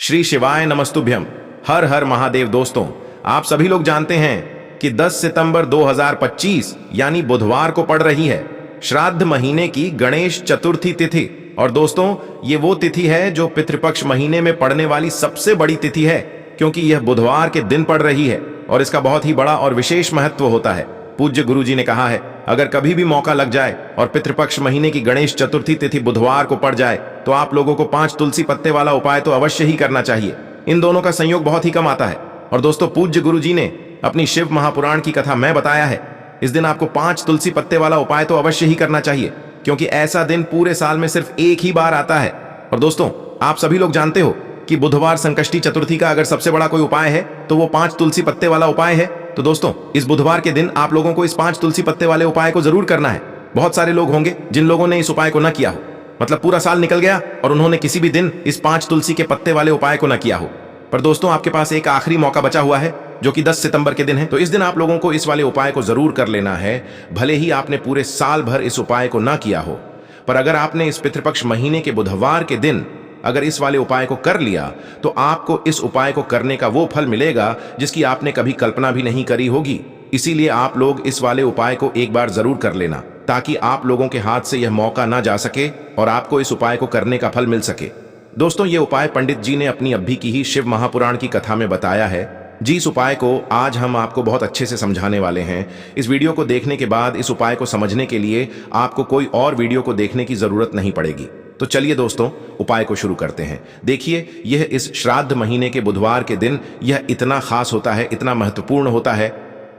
श्री शिवाय नमस्तुभ्यम। हर हर महादेव। दोस्तों, आप सभी लोग जानते हैं कि 10 सितंबर 2025 यानी बुधवार को पड़ रही है श्राद्ध महीने की गणेश चतुर्थी तिथि। और दोस्तों, ये वो तिथि है जो पितृपक्ष महीने में पड़ने वाली सबसे बड़ी तिथि है, क्योंकि यह बुधवार के दिन पड़ रही है और इसका बहुत ही बड़ा और विशेष महत्व होता है। पूज्य गुरुजी ने कहा है, अगर कभी भी मौका लग जाए और पितृपक्ष महीने की गणेश चतुर्थी तिथि बुधवार को पड़ जाए तो आप लोगों को 5 तुलसी पत्ते वाला उपाय तो अवश्य ही करना चाहिए। इन दोनों का संयोग बहुत ही कम आता है। और दोस्तों, पूज्य गुरुजी ने अपनी शिव महापुराण की कथा में बताया है, इस दिन आपको 5 तुलसी पत्ते वाला उपाय तो अवश्य ही करना चाहिए, क्योंकि ऐसा दिन पूरे साल में सिर्फ एक ही बार आता है। और दोस्तों, आप सभी लोग जानते हो कि बुधवार संकष्टी चतुर्थी का अगर सबसे बड़ा कोई उपाय है तो वो 5 तुलसी पत्ते वाला उपाय है। तो दोस्तों, इस बुधवार के दिन आप लोगों को इस 5 तुलसी पत्ते वाले उपाय को जरूर करना है। बहुत सारे लोग होंगे जिन लोगों ने इस उपाय को न किया हो, मतलब पूरा साल निकल गया और उन्होंने किसी भी दिन इस 5 तुलसी के पत्ते वाले उपाय को न किया हो। पर दोस्तों, आपके पास एक आखिरी मौका बचा हुआ है जो कि 10 सितंबर के दिन है। तो इस दिन आप लोगों को इस वाले उपाय को जरूर कर लेना है, भले ही आपने पूरे साल भर इस उपाय को न किया हो। पर अगर आपने इस पितृपक्ष महीने के बुधवार के दिन अगर इस वाले उपाय को कर लिया तो आपको इस उपाय को करने का वो फल मिलेगा जिसकी आपने कभी कल्पना भी नहीं करी होगी। इसीलिए आप लोग इस वाले उपाय को एक बार जरूर कर लेना, ताकि आप लोगों के हाथ से यह मौका ना जा सके और आपको इस उपाय को करने का फल मिल सके। दोस्तों, ये उपाय पंडित जी ने अपनी अभी की ही शिव महापुराण की कथा में बताया है। जिस उपाय को आज हम आपको बहुत अच्छे से समझाने वाले हैं। इस वीडियो को देखने के बाद इस उपाय को समझने के लिए आपको कोई और वीडियो को देखने की जरूरत नहीं पड़ेगी। तो चलिए दोस्तों, उपाय को शुरू करते हैं। देखिए, यह इस श्राद्ध महीने के बुधवार के दिन यह इतना खास होता है, इतना महत्वपूर्ण होता है।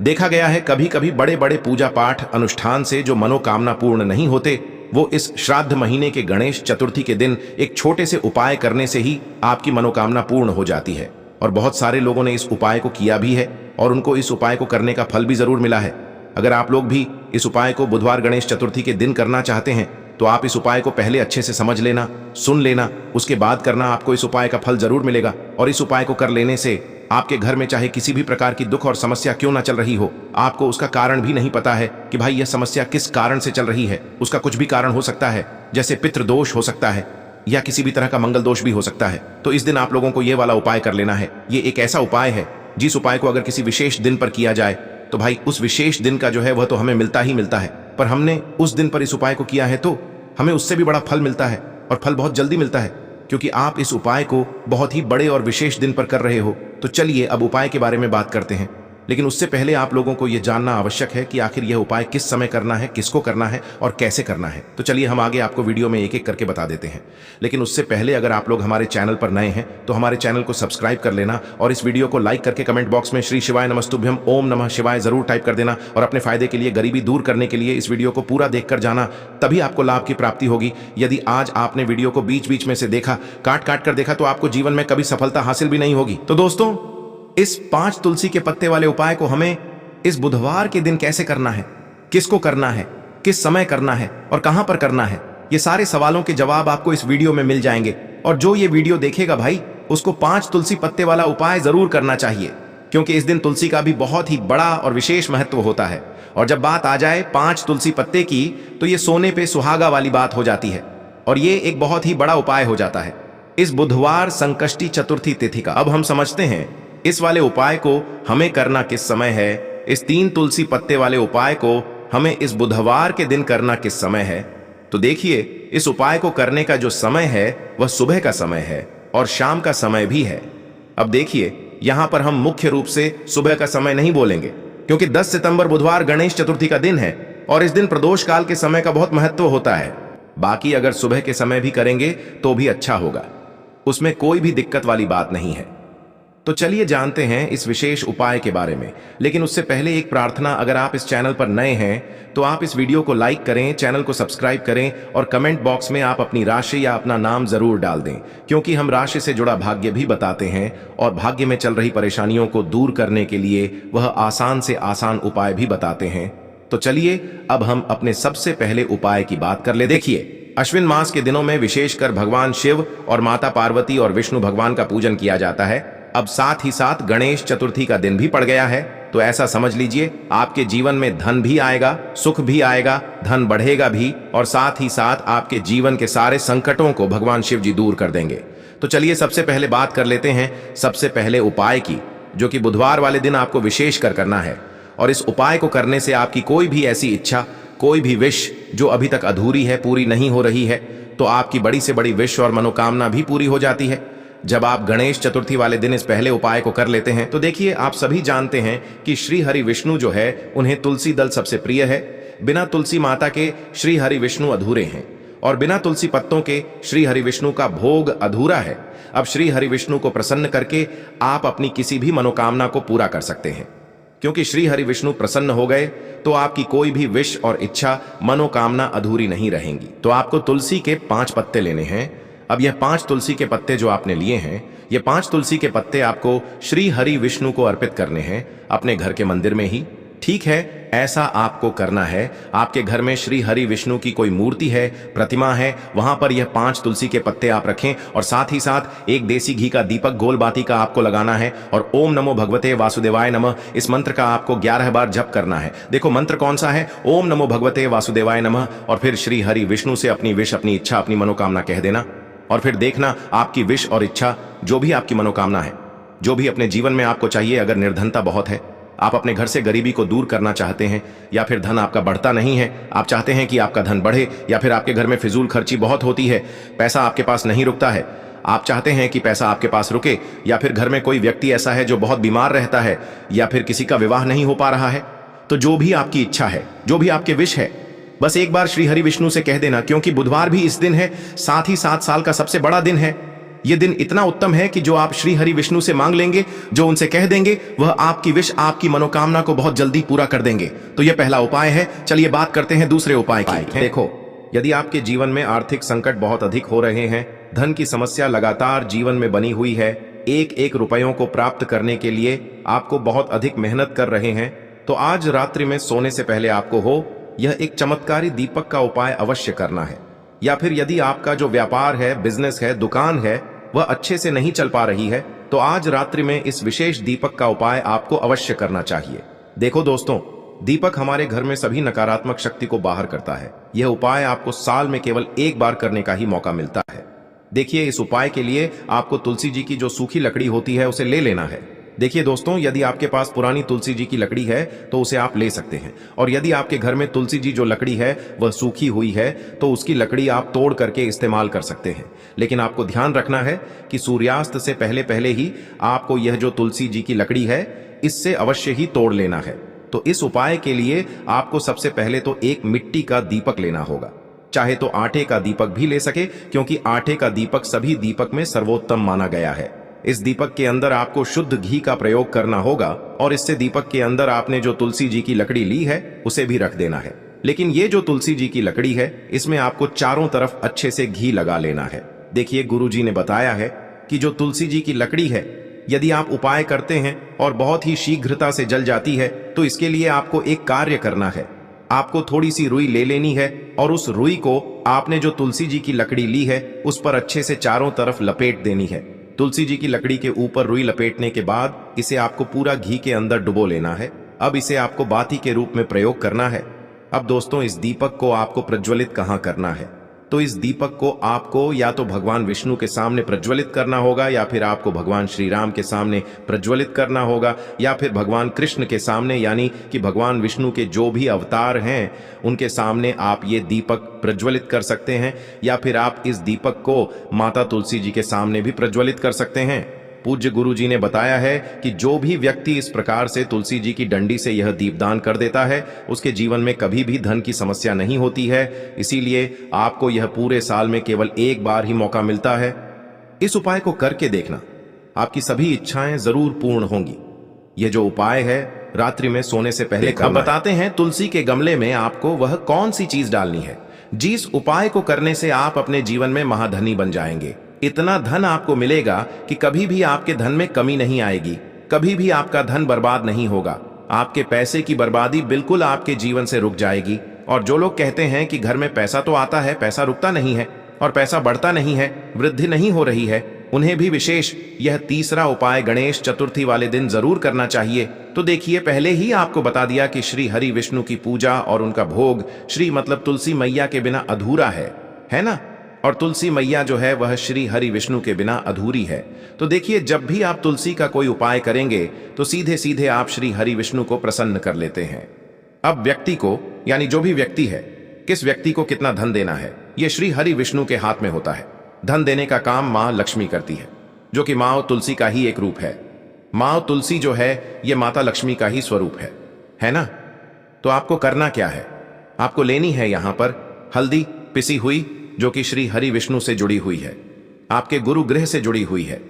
देखा गया है कभी कभी बड़े बड़े पूजा पाठ अनुष्ठान से जो मनोकामना पूर्ण नहीं होते, वो इस श्राद्ध महीने के गणेश चतुर्थी के दिन एक छोटे से उपाय करने से ही आपकी मनोकामना पूर्ण हो जाती है। और बहुत सारे लोगों ने इस उपाय को किया भी है और उनको इस उपाय को करने का फल भी जरूर मिला है। अगर आप लोग भी इस उपाय को बुधवार गणेश चतुर्थी के दिन करना चाहते हैं तो आप इस उपाय को पहले अच्छे से समझ लेना, सुन लेना, उसके बाद करना। आपको इस उपाय का फल जरूर मिलेगा। और इस उपाय को कर लेने से आपके घर में चाहे किसी भी प्रकार की दुख और समस्या क्यों ना चल रही हो, आपको उसका कारण भी नहीं पता है कि भाई यह समस्या किस कारण से चल रही है। उसका कुछ भी कारण हो सकता है, जैसे पितृदोष हो सकता है या किसी भी तरह का मंगल दोष भी हो सकता है। तो इस दिन आप लोगों को यह वाला उपाय कर लेना है। ये एक ऐसा उपाय है जिस उपाय को अगर किसी विशेष दिन पर किया जाए तो भाई उस विशेष दिन का जो है वह तो हमें मिलता ही मिलता है, पर हमने उस दिन पर इस उपाय को किया है तो हमें उससे भी बड़ा फल मिलता है, और फल बहुत जल्दी मिलता है, क्योंकि आप इस उपाय को बहुत ही बड़े और विशेष दिन पर कर रहे हो। तो चलिए अब उपाय के बारे में बात करते हैं, लेकिन उससे पहले आप लोगों को यह जानना आवश्यक है कि आखिर यह उपाय किस समय करना है, किसको करना है और कैसे करना है। तो चलिए हम आगे आपको वीडियो में एक एक करके बता देते हैं। लेकिन उससे पहले अगर आप लोग हमारे चैनल पर नए हैं तो हमारे चैनल को सब्सक्राइब कर लेना और इस वीडियो को लाइक करके कमेंट बॉक्स में श्री शिवाय नमस्तुभ्यम ओम नमः शिवाय जरूर टाइप कर देना। और अपने फायदे के लिए, गरीबी दूर करने के लिए इस वीडियो को पूरा देखकर जाना, तभी आपको लाभ की प्राप्ति होगी। यदि आज आपने वीडियो को बीच बीच में से देखा, काट काट कर देखा, तो आपको जीवन में कभी सफलता हासिल भी नहीं होगी। तो दोस्तों, इस 5 तुलसी के पत्ते वाले उपाय को हमें इस बुधवार के दिन कैसे करना है, किसको करना है, किस समय करना है और कहां पर करना है, ये सारे सवालों के जवाब आपको इस वीडियो में मिल जाएंगे। और जो ये वीडियो देखेगा भाई, उसको 5 तुलसी पत्ते वाला उपाय जरूर करना चाहिए, क्योंकि इस दिन तुलसी का भी बहुत ही बड़ा और विशेष महत्व होता है। और जब बात आ जाए 5 तुलसी पत्ते की, तो ये सोने पे सुहागा वाली बात हो जाती है और ये एक बहुत ही बड़ा उपाय हो जाता है इस बुधवार संकष्टी चतुर्थी तिथि का। अब हम समझते हैं इस वाले उपाय को हमें करना किस समय है। इस 3 तुलसी पत्ते वाले उपाय को हमें इस बुधवार के दिन करना किस समय है। तो देखिए, इस उपाय को करने का जो समय है वह सुबह का समय है और शाम का समय भी है। अब देखिए, यहां पर हम मुख्य रूप से सुबह का समय नहीं बोलेंगे, क्योंकि 10 सितंबर बुधवार गणेश चतुर्थी का दिन है और इस दिन प्रदोष काल के समय का बहुत महत्व होता है। बाकी अगर सुबह के समय भी करेंगे तो भी अच्छा होगा, उसमें कोई भी दिक्कत वाली बात नहीं है। तो चलिए जानते हैं इस विशेष उपाय के बारे में। लेकिन उससे पहले एक प्रार्थना, अगर आप इस चैनल पर नए हैं तो आप इस वीडियो को लाइक करें, चैनल को सब्सक्राइब करें और कमेंट बॉक्स में आप अपनी राशि या अपना नाम जरूर डाल दें, क्योंकि हम राशि से जुड़ा भाग्य भी बताते हैं और भाग्य में चल रही परेशानियों को दूर करने के लिए वह आसान से आसान उपाय भी बताते हैं। तो चलिए अब हम अपने सबसे पहले उपाय की बात कर ले। देखिए, अश्विन मास के दिनों में विशेषकर भगवान शिव और माता पार्वती और विष्णु भगवान का पूजन किया जाता है। अब साथ ही साथ गणेश चतुर्थी का दिन भी पड़ गया है, तो ऐसा समझ लीजिए आपके जीवन में धन भी आएगा, सुख भी आएगा, धन बढ़ेगा भी, और साथ ही साथ आपके जीवन के सारे संकटों को भगवान शिव जी दूर कर देंगे। तो चलिए सबसे पहले बात कर लेते हैं सबसे पहले उपाय की, जो कि बुधवार वाले दिन आपको विशेष कर करना है। और इस उपाय को करने से आपकी कोई भी ऐसी इच्छा, कोई भी विश जो अभी तक अधूरी है, पूरी नहीं हो रही है, तो आपकी बड़ी से बड़ी विश और मनोकामना भी पूरी हो जाती है। जब आप गणेश चतुर्थी वाले दिन इस पहले उपाय को कर लेते हैं तो देखिए, आप सभी जानते हैं कि श्री हरि विष्णु जो है, उन्हें तुलसी दल सबसे प्रिय है। बिना तुलसी माता के श्री हरि विष्णु अधूरे हैं और बिना तुलसी पत्तों के श्री हरि विष्णु का भोग अधूरा है। अब श्री हरि विष्णु को प्रसन्न करके आप अपनी किसी भी मनोकामना को पूरा कर सकते हैं, क्योंकि श्री हरि विष्णु प्रसन्न हो गए तो आपकी कोई भी विश और इच्छा, मनोकामना अधूरी नहीं रहेंगी। तो आपको तुलसी के 5 पत्ते लेने हैं। अब यह 5 तुलसी के पत्ते जो आपने लिए हैं, ये 5 तुलसी के पत्ते आपको श्री हरि विष्णु को अर्पित करने हैं अपने घर के मंदिर में ही। ठीक है, ऐसा आपको करना है। आपके घर में श्री हरि विष्णु की कोई मूर्ति है, प्रतिमा है, वहां पर यह 5 तुलसी के पत्ते आप रखें और साथ ही साथ एक देसी घी का दीपक गोल बाती का आपको लगाना है और ओम नमो भगवते वासुदेवाय नमः, इस मंत्र का आपको 11 बार जप करना है। देखो मंत्र कौन सा है, ओम नमो भगवते वासुदेवाय नमः, और फिर श्री हरि विष्णु से अपनी विश, अपनी इच्छा, अपनी मनोकामना कह देना। और फिर देखना आपकी विश और इच्छा, जो भी आपकी मनोकामना है, जो भी अपने जीवन में आपको चाहिए, अगर निर्धनता बहुत है, आप अपने घर से गरीबी को दूर करना चाहते हैं, या फिर धन आपका बढ़ता नहीं है, आप चाहते हैं कि आपका धन बढ़े, या फिर आपके घर में फिजूल खर्ची बहुत होती है, पैसा आपके पास नहीं रुकता है, आप चाहते हैं कि पैसा आपके पास रुके, या फिर घर में कोई व्यक्ति ऐसा है जो बहुत बीमार रहता है, या फिर किसी का विवाह नहीं हो पा रहा है, तो जो भी आपकी इच्छा है, जो भी आपके विश है, बस एक बार श्री हरि विष्णु से कह देना। क्योंकि बुधवार भी इस दिन है, साथ ही साथ साल का सबसे बड़ा दिन है। यह दिन इतना उत्तम है कि जो आप श्री हरि विष्णु से मांग लेंगे, जो उनसे कह देंगे, वह आपकी विश, आपकी मनोकामना को बहुत जल्दी पूरा कर देंगे। तो यह पहला उपाय है। चलिए बात करते हैं दूसरे उपाय की। देखो, यदि आपके जीवन में आर्थिक संकट बहुत अधिक हो रहे हैं, धन की समस्या लगातार जीवन में बनी हुई है, एक एक रुपयों को प्राप्त करने के लिए आपको बहुत अधिक मेहनत कर रहे हैं, तो आज रात्रि में सोने से पहले आपको यह एक चमत्कारी दीपक का उपाय अवश्य करना है। या फिर यदि आपका जो व्यापार है, बिजनेस है, दुकान है, वह अच्छे से नहीं चल पा रही है, तो आज रात्रि में इस विशेष दीपक का उपाय आपको अवश्य करना चाहिए। देखो दोस्तों, दीपक हमारे घर में सभी नकारात्मक शक्ति को बाहर करता है। यह उपाय आपको साल में केवल एक बार करने का ही मौका मिलता है। देखिए, इस उपाय के लिए आपको तुलसी जी की जो सूखी लकड़ी होती है, उसे ले लेना है। देखिए दोस्तों, यदि आपके पास पुरानी तुलसी जी की लकड़ी है तो उसे आप ले सकते हैं, और यदि आपके घर में तुलसी जी जो लकड़ी है वह सूखी हुई है तो उसकी लकड़ी आप तोड़ करके इस्तेमाल कर सकते हैं। लेकिन आपको ध्यान रखना है कि सूर्यास्त से पहले पहले ही आपको यह जो तुलसी जी की लकड़ी है, इससे अवश्य ही तोड़ लेना है। तो इस उपाय के लिए आपको सबसे पहले तो एक मिट्टी का दीपक लेना होगा। चाहे तो आटे का दीपक भी ले सके, क्योंकि आटे का दीपक सभी दीपक में सर्वोत्तम माना गया है। इस दीपक के अंदर आपको शुद्ध घी का प्रयोग करना होगा, और इससे दीपक के अंदर आपने जो तुलसी जी की लकड़ी ली है उसे भी रख देना है। लेकिन ये जो तुलसी जी की लकड़ी है, इसमें आपको चारों तरफ अच्छे से घी लगा लेना है। देखिए, गुरु जी ने बताया है कि जो तुलसी जी की लकड़ी है, यदि आप उपाय करते हैं और बहुत ही शीघ्रता से जल जाती है, तो इसके लिए आपको एक कार्य करना है। आपको थोड़ी सी रुई ले लेनी है और उस रुई को आपने जो तुलसी जी की लकड़ी ली है उस पर अच्छे से चारों तरफ लपेट देनी है। तुलसी जी की लकड़ी के ऊपर रुई लपेटने के बाद इसे आपको पूरा घी के अंदर डुबो लेना है। अब इसे आपको बाती के रूप में प्रयोग करना है। अब दोस्तों, इस दीपक को आपको प्रज्वलित कहाँ करना है? तो इस दीपक को आपको या तो भगवान विष्णु के सामने प्रज्वलित करना होगा, या फिर आपको भगवान श्री राम के सामने प्रज्वलित करना होगा, या फिर भगवान कृष्ण के सामने, यानी कि भगवान विष्णु के जो भी अवतार हैं उनके सामने आप ये दीपक प्रज्वलित कर सकते हैं। या फिर आप इस दीपक को माता तुलसी जी के सामने भी प्रज्वलित कर सकते हैं। पूज्य गुरु जी ने बताया है कि जो भी व्यक्ति इस प्रकार से तुलसी जी की डंडी से यह दीपदान कर देता है, उसके जीवन में कभी भी धन की समस्या नहीं होती है। इसीलिए आपको यह पूरे साल में केवल एक बार ही मौका मिलता है। इस उपाय को करके देखना, आपकी सभी इच्छाएं जरूर पूर्ण होंगी। यह जो उपाय है, रात्रि में सोने से पहले अब बताते हैं तुलसी के गमले में आपको वह कौन सी चीज डालनी है जिस उपाय को करने से आप अपने जीवन में महाधनी बन जाएंगे। इतना धन आपको मिलेगा कि कभी भी आपके धन में कमी नहीं आएगी, कभी भी आपका धन बर्बाद नहीं होगा। आपके पैसे की बर्बादी बिल्कुल आपके जीवन से रुक जाएगी। और जो लोग कहते हैं कि घर में पैसा तो आता है, पैसा रुकता नहीं है और पैसा बढ़ता नहीं है, वृद्धि नहीं हो रही है, उन्हें भी विशेष यह तीसरा उपाय गणेश चतुर्थी वाले दिन जरूर करना चाहिए। तो देखिए, पहले ही आपको बता दिया कि श्री हरि विष्णु की पूजा और उनका भोग श्री मतलब तुलसी मैया के बिना अधूरा है ना? और तुलसी मैया जो है वह श्री हरि विष्णु के बिना अधूरी है। तो देखिए, जब भी आप तुलसी का कोई उपाय करेंगे तो सीधे सीधे आप श्री हरि विष्णु को प्रसन्न कर लेते हैं। अब व्यक्ति को, यानी जो भी व्यक्ति है, किस व्यक्ति को कितना धन देना है, यह श्री हरि विष्णु के हाथ में होता है। धन देने का काम मां लक्ष्मी करती है, जो कि मां तुलसी का ही एक रूप है। मां तुलसी जो है यह माता लक्ष्मी का ही स्वरूप है ना। तो आपको करना क्या है, आपको लेनी है यहां पर हल्दी पिसी हुई, जो कि श्री हरि विष्णु से जुड़ी हुई है, आपके गुरु ग्रह से जुड़ी हुई है,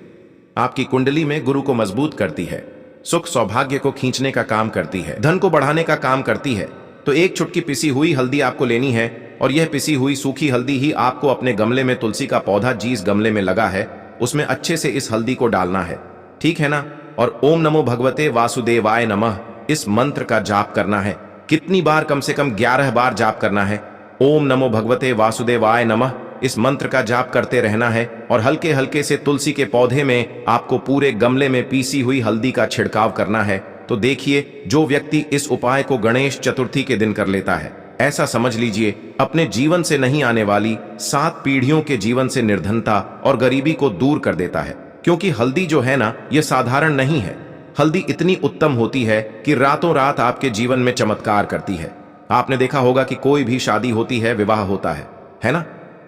आपकी कुंडली में गुरु को मजबूत करती है, सुख सौभाग्य को खींचने का काम करती है, धन को बढ़ाने का काम करती है। तो एक चुटकी पिसी हुई हल्दी आपको लेनी है, और यह पिसी हुई सूखी हल्दी ही आपको अपने गमले में, तुलसी का पौधा जिस गमले में लगा है उसमें अच्छे से इस हल्दी को डालना है, ठीक है ना। और ओम नमो भगवते वासुदेवाय नमः इस मंत्र का जाप करना है। कितनी बार? कम से कम 11 बार जाप करना है। ओम नमो भगवते वासुदेवाय नमः इस मंत्र का जाप करते रहना है, और हल्के हल्के से तुलसी के पौधे में आपको पूरे गमले में पीसी हुई हल्दी का छिड़काव करना है। तो देखिए, जो व्यक्ति इस उपाय को गणेश चतुर्थी के दिन कर लेता है, ऐसा समझ लीजिए अपने जीवन से नहीं आने वाली 7 पीढ़ियों के जीवन से निर्धनता और गरीबी को दूर कर देता है। क्योंकि हल्दी जो है ना, यह साधारण नहीं है। हल्दी इतनी उत्तम होती है कि रातों रात आपके जीवन में चमत्कार करती है। आपने देखा होगा कि कोई भी शादी होती है, विवाह होता है ना।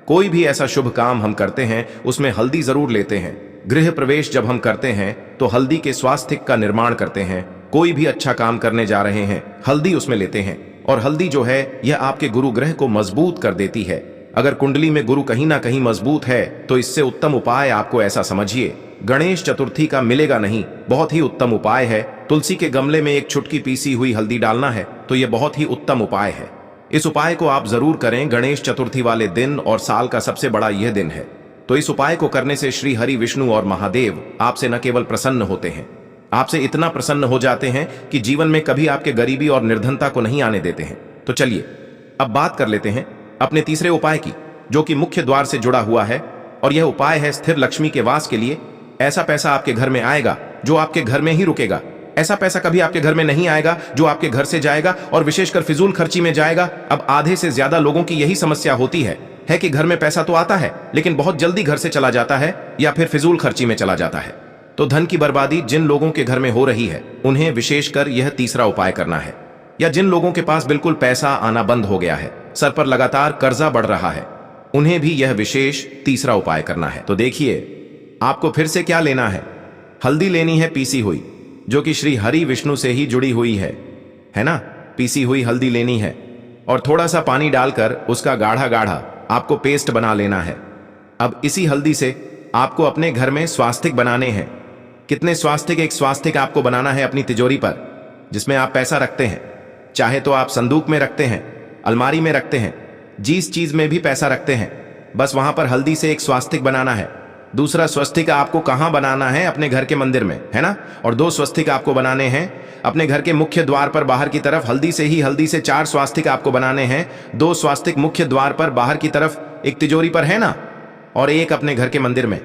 कोई भी ऐसा शुभ काम हम करते हैं उसमें हल्दी जरूर लेते हैं। गृह प्रवेश जब हम करते हैं तो हल्दी के स्वास्थ्य का निर्माण करते हैं। कोई भी अच्छा काम करने जा रहे हैं, हल्दी उसमें लेते हैं। और हल्दी जो है यह आपके गुरु ग्रह को मजबूत कर देती है। अगर कुंडली में गुरु कहीं ना कहीं मजबूत है तो इससे उत्तम उपाय आपको ऐसा समझिए गणेश चतुर्थी का मिलेगा नहीं। बहुत ही उत्तम उपाय है। तुलसी के गमले में एक चुटकी पीसी हुई हल्दी डालना है, तो यह बहुत ही उत्तम उपाय है। इस उपाय को आप जरूर करें गणेश चतुर्थी वाले दिन, और साल का सबसे बड़ा यह दिन है। तो इस उपाय को करने से श्री हरि विष्णु और महादेव आपसे न केवल प्रसन्न होते हैं, आपसे इतना प्रसन्न हो जाते हैं कि जीवन में कभी आपके गरीबी और निर्धनता को नहीं आने देते हैं। तो चलिए अब बात कर लेते हैं अपने तीसरे उपाय की, जो कि मुख्य द्वार से जुड़ा हुआ है। और यह उपाय है स्थिर लक्ष्मी के वास के लिए। ऐसा पैसा आपके घर में आएगा जो आपके घर में ही रुकेगा। ऐसा पैसा कभी आपके घर में नहीं आएगा जो आपके घर से जाएगा, और विशेषकर फिजूल खर्ची में जाएगा। अब आधे से ज्यादा लोगों की यही समस्या होती है कि घर में पैसा तो आता है लेकिन बहुत जल्दी घर से चला जाता है, या फिर फिजूल खर्ची में चला जाता है। तो धन की बर्बादी जिन लोगों के घर में हो रही है उन्हें विशेषकर यह तीसरा उपाय करना है। या जिन लोगों के पास बिल्कुल पैसा आना बंद हो गया है, सर पर लगातार कर्जा बढ़ रहा है, उन्हें भी यह विशेष तीसरा उपाय करना है। तो देखिए आपको फिर से क्या लेना है, हल्दी लेनी है पीसी हुई, जो कि श्री हरि विष्णु से ही जुड़ी हुई है ना। पीसी हुई हल्दी लेनी है, और थोड़ा सा पानी डालकर उसका गाढ़ा गाढ़ा आपको पेस्ट बना लेना है। अब इसी हल्दी से आपको अपने घर में स्वास्तिक बनाने हैं। कितने स्वास्तिक? एक स्वास्तिक आपको बनाना है अपनी तिजोरी पर, जिसमें आप पैसा रखते हैं। चाहे तो आप संदूक में रखते हैं, अलमारी में रखते हैं, जिस चीज में भी पैसा रखते हैं, बस वहां पर हल्दी से एक स्वास्तिक बनाना है। दूसरा स्वस्तिक आपको कहां बनाना है? अपने घर के मंदिर में, है ना। और 2 स्वस्तिक आपको बनाने हैं अपने घर के मुख्य द्वार पर बाहर की तरफ। हल्दी से 4 स्वास्तिक आपको बनाने हैं। 2 स्वास्तिक मुख्य द्वार पर बाहर की तरफ, एक तिजोरी पर, है ना, और एक अपने घर के मंदिर में।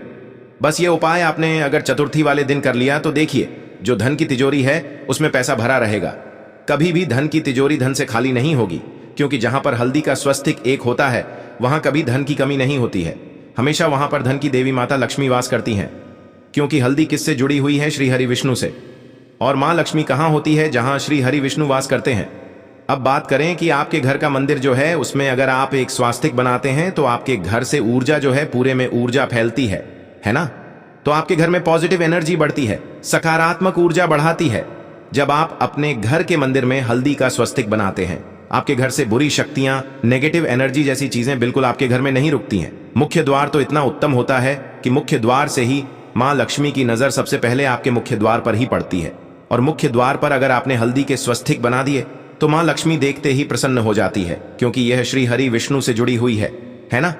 बस ये उपाय आपने अगर चतुर्थी वाले दिन कर लिया तो देखिए जो धन की तिजोरी है उसमें पैसा भरा रहेगा। कभी भी धन की तिजोरी धन से खाली नहीं होगी, क्योंकि जहां पर हल्दी का स्वस्तिक एक होता है वहां कभी धन की कमी नहीं होती है। हमेशा वहां पर धन की देवी माता लक्ष्मी वास करती हैं, क्योंकि हल्दी किससे जुड़ी हुई है? श्री हरि विष्णु से। और मां लक्ष्मी कहां होती है? जहां श्री हरि विष्णु वास करते हैं। अब बात करें कि आपके घर का मंदिर जो है उसमें अगर आप एक स्वास्तिक बनाते हैं तो आपके घर से ऊर्जा जो है, पूरे में ऊर्जा फैलती है ना। तो आपके घर में पॉजिटिव एनर्जी बढ़ती है, सकारात्मक ऊर्जा बढ़ाती है। जब आप अपने घर के मंदिर में हल्दी का स्वस्तिक बनाते हैं, आपके घर से बुरी शक्तियां, नेगेटिव एनर्जी जैसी चीजें बिल्कुल आपके घर में नहीं रुकती हैं। मुख्य द्वार तो इतना उत्तम होता है कि मुख्य द्वार से ही मां लक्ष्मी की नजर सबसे पहले आपके मुख्य द्वार पर ही पड़ती है। और मुख्य द्वार पर अगर आपने हल्दी के स्वस्तिक बना दिए तो मां लक्ष्मी देखते ही प्रसन्न हो जाती है, क्योंकि यह श्री हरि विष्णु से जुड़ी हुई है ना।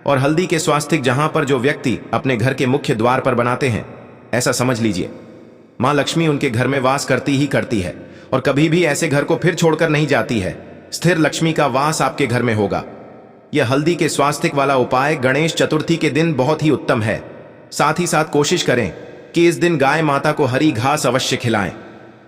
और हल्दी के स्वास्तिक जहां पर जो व्यक्ति अपने घर के मुख्य द्वार पर बनाते हैं, ऐसा समझ लीजिए मां लक्ष्मी उनके घर में वास करती ही करती है, और कभी भी ऐसे घर को फिर छोड़कर नहीं जाती है। स्थिर लक्ष्मी का वास आपके घर में होगा। यह हल्दी के स्वास्तिक वाला उपाय गणेश चतुर्थी के दिन बहुत ही उत्तम है। साथ ही साथ कोशिश करें कि इस दिन गाय माता को हरी घास अवश्य खिलाएं।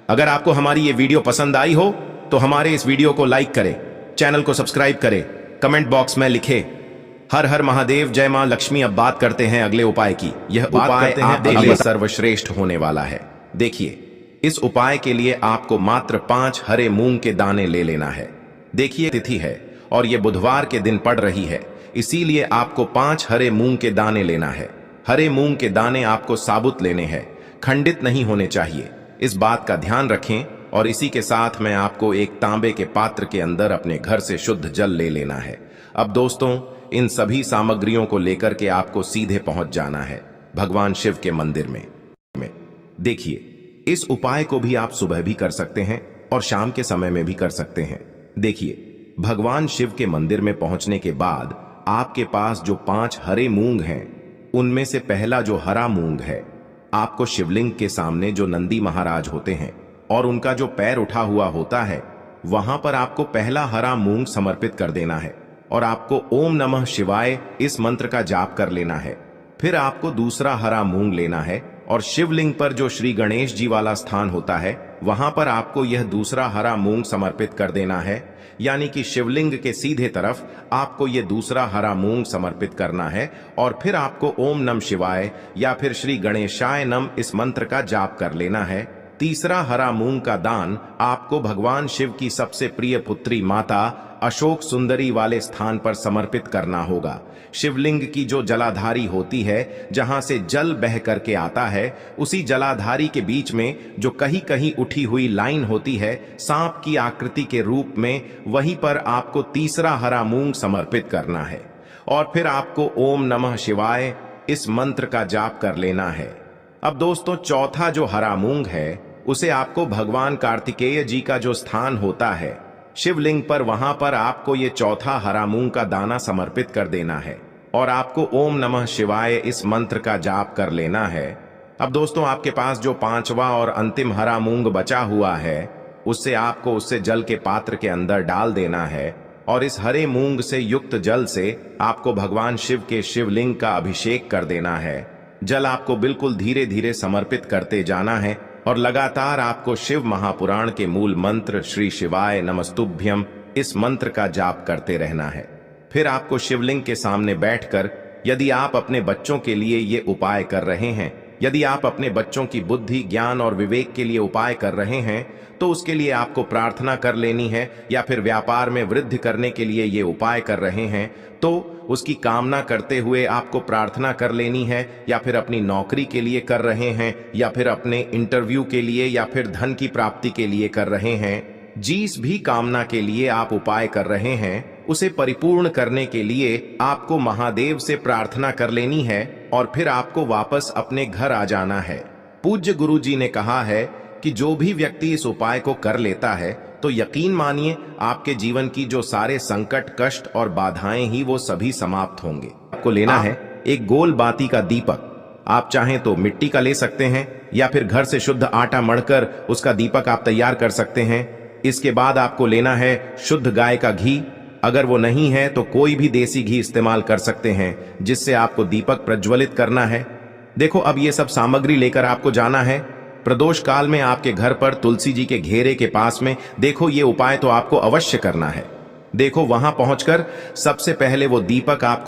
अगर आपको हमारी ये वीडियो पसंद आई हो तो हमारे इस वीडियो को लाइक करें, चैनल को सब्सक्राइब करें, कमेंट बॉक्स में लिखें हर हर महादेव, जय मां लक्ष्मी। अब बात करते हैं अगले उपाय की। यह उपाय आपके लिए सर्वश्रेष्ठ होने वाला है। देखिए, इस उपाय के लिए आपको मात्र 5 हरे मूंग के दाने ले लेना है। देखिए, तिथि है और यह बुधवार के दिन पड़ रही है, इसीलिए आपको 5 हरे मूंग के दाने लेना है। हरे मूंग के दाने आपको साबुत लेने हैं, खंडित नहीं होने चाहिए। इस बात का ध्यान रखें। और इसी के साथ में आपको एक तांबे के पात्र के अंदर अपने घर से शुद्ध जल ले लेना है। अब दोस्तों, इन सभी सामग्रियों को लेकर के आपको सीधे पहुंच जाना है भगवान शिव के मंदिर में। देखिए, इस उपाय को भी आप सुबह भी कर सकते हैं और शाम के समय में भी कर सकते हैं। देखिए, भगवान शिव के मंदिर में पहुंचने के बाद आपके पास जो 5 हरे मूंग हैं, उनमें से पहला जो हरा मूंग है, आपको शिवलिंग के सामने जो नंदी महाराज होते हैं और उनका जो पैर उठा हुआ होता है, वहां पर आपको पहला हरा मूंग समर्पित कर देना है और आपको ओम नमः शिवाय इस मंत्र का जाप कर लेना है। फिर आपको दूसरा हरा मूंग लेना है और शिवलिंग पर जो श्री गणेश जी वाला स्थान होता है, वहां पर आपको यह दूसरा हरा मूंग समर्पित कर देना है। यानी कि शिवलिंग के सीधे तरफ आपको यह दूसरा हरा मूंग समर्पित करना है और फिर आपको ओम नमः शिवाय या फिर श्री गणेशाय नम इस मंत्र का जाप कर लेना है। तीसरा हरा मूंग का दान आपको भगवान शिव की सबसे प्रिय पुत्री माता अशोक सुंदरी वाले स्थान पर समर्पित करना होगा। शिवलिंग की जो जलाधारी होती है, जहां से जल बह करके आता है, उसी जलाधारी के बीच में जो कहीं कहीं उठी हुई लाइन होती है सांप की आकृति के रूप में, वहीं पर आपको तीसरा हरा मूंग समर्पित करना है और फिर आपको ओम नमः शिवाय इस मंत्र का जाप कर लेना है। अब दोस्तों, चौथा जो हरा मूंग है, उसे आपको भगवान कार्तिकेय जी का जो स्थान होता है शिवलिंग पर, वहां पर आपको ये चौथा हरा मूंग का दाना समर्पित कर देना है और आपको ओम नमः शिवाय इस मंत्र का जाप कर लेना है। अब दोस्तों, आपके पास जो 5वां और अंतिम हरा मूंग बचा हुआ है, उससे जल के पात्र के अंदर डाल देना है और इस हरे मूंग से युक्त जल से आपको भगवान शिव के शिवलिंग का अभिषेक कर देना है। जल आपको बिल्कुल धीरे धीरे समर्पित करते जाना है और लगातार आपको शिव महापुराण के मूल मंत्र श्री शिवाय नमस्तुभ्यम इस मंत्र का जाप करते रहना है। फिर आपको शिवलिंग के सामने बैठकर, यदि आप अपने बच्चों के लिए ये उपाय कर रहे हैं, यदि आप अपने बच्चों की बुद्धि, ज्ञान और विवेक के लिए उपाय कर रहे हैं, तो उसके लिए आपको प्रार्थना कर लेनी है। या फिर व्यापार में वृद्धि करने के लिए ये उपाय कर रहे हैं, तो उसकी कामना करते हुए आपको प्रार्थना कर लेनी है। या फिर अपनी नौकरी के लिए कर रहे हैं, या फिर अपने इंटरव्यू के लिए, या फिर धन की प्राप्ति के लिए कर रहे हैं, जिस भी कामना के लिए आप उपाय कर रहे हैं, उसे परिपूर्ण करने के लिए आपको महादेव से प्रार्थना कर लेनी है और फिर आपको वापस अपने घर आ जाना है। पूज्य गुरु जी ने कहा है कि जो भी व्यक्ति इस उपाय को कर लेता है, तो यकीन मानिए आपके जीवन की जो सारे संकट, कष्ट और बाधाएं ही वो सभी समाप्त होंगे। आपको लेना है एक गोल बाती का दीपक। आप चाहें तो मिट्टी का ले सकते हैं या फिर घर से शुद्ध आटा मढ़कर उसका दीपक आप तैयार कर सकते हैं। इसके बाद आपको लेना है शुद्ध गाय का घी। अगर वो नहीं है तो कोई भी देसी घी इस्तेमाल कर सकते हैं, जिससे आपको दीपक प्रज्वलित करना है। देखो, अब ये सब सामग्री लेकर आपको जाना है प्रदोष काल में आपके घर पर तुलसी जी के घेरे के पास में। देखो, ये उपाय तो आपको अवश्य करना है। देखो, वहां पहुंचकर सबसे पहले वो दीपक आप